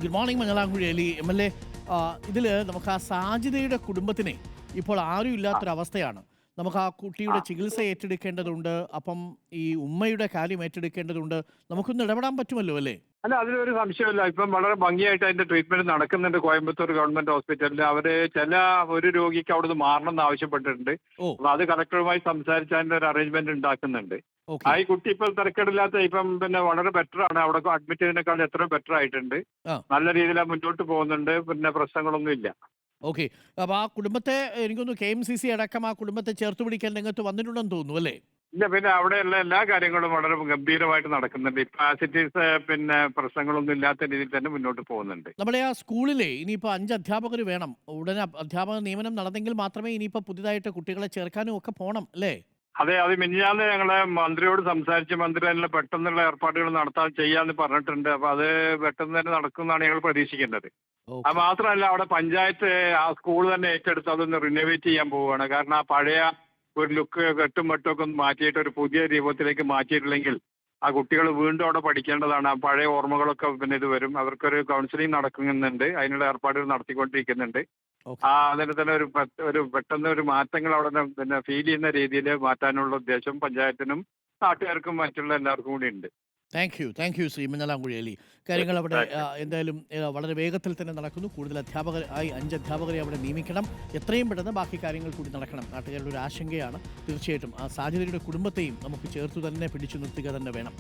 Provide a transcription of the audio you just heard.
Good morning Mangalamkuzhi Ali MLA. ഇതിൽ നമുക്ക് ആ സാജിദയുടെ കുടുംബത്തിനെ ഇപ്പോൾ ആരും ഇല്ലാത്തൊരവസ്ഥയാണ്. നമുക്ക് ആ കുട്ടിയുടെ ചികിത്സ ഏറ്റെടുക്കേണ്ടതുണ്ട്. അപ്പം ഈ ഉമ്മയുടെ കാര്യം ഏറ്റെടുക്കേണ്ടതുണ്ട്. നമുക്കൊന്ന് ഇടപെടാൻ പറ്റുമല്ലോ അല്ലേ? അല്ല, അതിലൊരു സംശയമില്ല. ഇപ്പം വളരെ ഭംഗിയായിട്ട് അതിന്റെ ട്രീറ്റ്മെന്റ് നടക്കുന്നുണ്ട് കോയമ്പത്തൂർ ഗവൺമെന്റ് ഹോസ്പിറ്റലിൽ. അവര് ഒരു രോഗിക്ക് അവിടുന്ന് മാറണം എന്ന് ആവശ്യപ്പെട്ടിട്ടുണ്ട്. അപ്പൊ അത് കളക്ടറുമായി സംസാരിച്ച് അതിന്റെ ഒരു അറേഞ്ച്മെന്റ് ഉണ്ടാക്കുന്നുണ്ട്. ആ ഈ കുട്ടി ഇപ്പോൾ തിരക്കേടില്ലാത്ത പിന്നെ വളരെ ബെറ്റർ ആണ്. അവിടെ അഡ്മിറ്റ് ചെയ്തതിനേക്കാൾ എത്ര ബെറ്റർ ആയിട്ടുണ്ട്. നല്ല രീതിയിൽ മുന്നോട്ട് പോകുന്നുണ്ട്. പിന്നെ പ്രശ്നങ്ങളൊന്നും ഇല്ല. ഓക്കെ. അപ്പൊ ആ കുടുംബത്തെ എനിക്കൊന്ന് KMCC അടക്കം ആ കുടുംബത്തെ ചേർത്ത് പിടിക്കാൻ രംഗത്ത് വന്നിട്ടുണ്ടെന്ന് തോന്നുന്നു അല്ലേ? ഇല്ല, പിന്നെ അവിടെയുള്ള എല്ലാ കാര്യങ്ങളും വളരെ ഗംഭീരമായിട്ട് നടക്കുന്നുണ്ട്. ഇപ്പൊ ആസിറ്റീസ് പിന്നെ പ്രശ്നങ്ങളൊന്നും ഇല്ലാത്ത രീതിയിൽ തന്നെ മുന്നോട്ട് പോകുന്നുണ്ട്. നമ്മുടെ ആ സ്കൂളിലെ ഇനിയിപ്പോൾ 5 അധ്യാപകർ വേണം. ഉടനെ അധ്യാപക നിയമനം നടന്നെങ്കിൽ മാത്രമേ ഇനിയിപ്പോൾ പുതിയതായിട്ട് കുട്ടികളെ ചേർക്കാനും ഒക്കെ പോകണം അല്ലേ? അതെ, അത് മിനിഞ്ഞാന്ന് ഞങ്ങളെ മന്ത്രിയോട് സംസാരിച്ച് മന്ത്രി അതിനുള്ള പെട്ടെന്നുള്ള ഏർപ്പാടുകൾ നടത്താൻ ചെയ്യാന്ന് പറഞ്ഞിട്ടുണ്ട്. അപ്പൊ അത് പെട്ടെന്ന് തന്നെ നടക്കുമെന്നാണ് ഞങ്ങൾ പ്രതീക്ഷിക്കേണ്ടത്. അത് മാത്രമല്ല, അവിടെ പഞ്ചായത്ത് ആ സ്കൂൾ തന്നെ ഏറ്റെടുത്ത് അതൊന്ന് റിനോവേറ്റ് ചെയ്യാൻ പോവുകയാണ്. കാരണം ആ പഴയ ഒരു ലുക്ക് കെട്ടും മട്ടും ഒക്കെ ഒന്ന് മാറ്റിയിട്ട് ഒരു പുതിയ രൂപത്തിലേക്ക് മാറ്റിയിട്ടില്ലെങ്കിൽ ആ കുട്ടികൾ വീണ്ടും അവിടെ പഠിക്കേണ്ടതാണ്. ആ പഴയ ഓർമ്മകളൊക്കെ പിന്നെ ഇത് വരും. അവർക്കൊരു കൗൺസിലിംഗ് നടക്കുന്നുണ്ട്. അതിനുള്ള ഏർപ്പാടുകൾ നടത്തിക്കൊണ്ടിരിക്കുന്നുണ്ട്. അതിന് തന്നെ ഒരു പെട്ടെന്ന് ഒരു മാറ്റങ്ങൾ അവിടെ പിന്നെ ഫീൽ ചെയ്യുന്ന രീതിയിൽ മാറ്റാനുള്ള ഉദ്ദേശം പഞ്ചായത്തിനും നാട്ടുകാർക്കും മറ്റുള്ള എല്ലാവർക്കും കൂടി ഉണ്ട്. Thank you Shri Mangalamkuzhi Ali. കാര്യങ്ങൾ അവിടെ എന്തായാലും വളരെ വേഗത്തിൽ തന്നെ നടക്കുന്നു. കൂടുതൽ അധ്യാപകരായി 5 അധ്യാപകരെ അവിടെ നിയമിക്കണം. എത്രയും പെട്ടെന്ന് ബാക്കി കാര്യങ്ങൾ കൂടി നടക്കണം. നാട്ടുകാരുടെ ഒരു ആശങ്കയാണ്. തീർച്ചയായിട്ടും ആ സാധ്യതയുടെ കുടുംബത്തെയും നമുക്ക് ചേർത്തു തന്നെ പിടിച്ചു നിർത്തുക തന്നെ വേണം.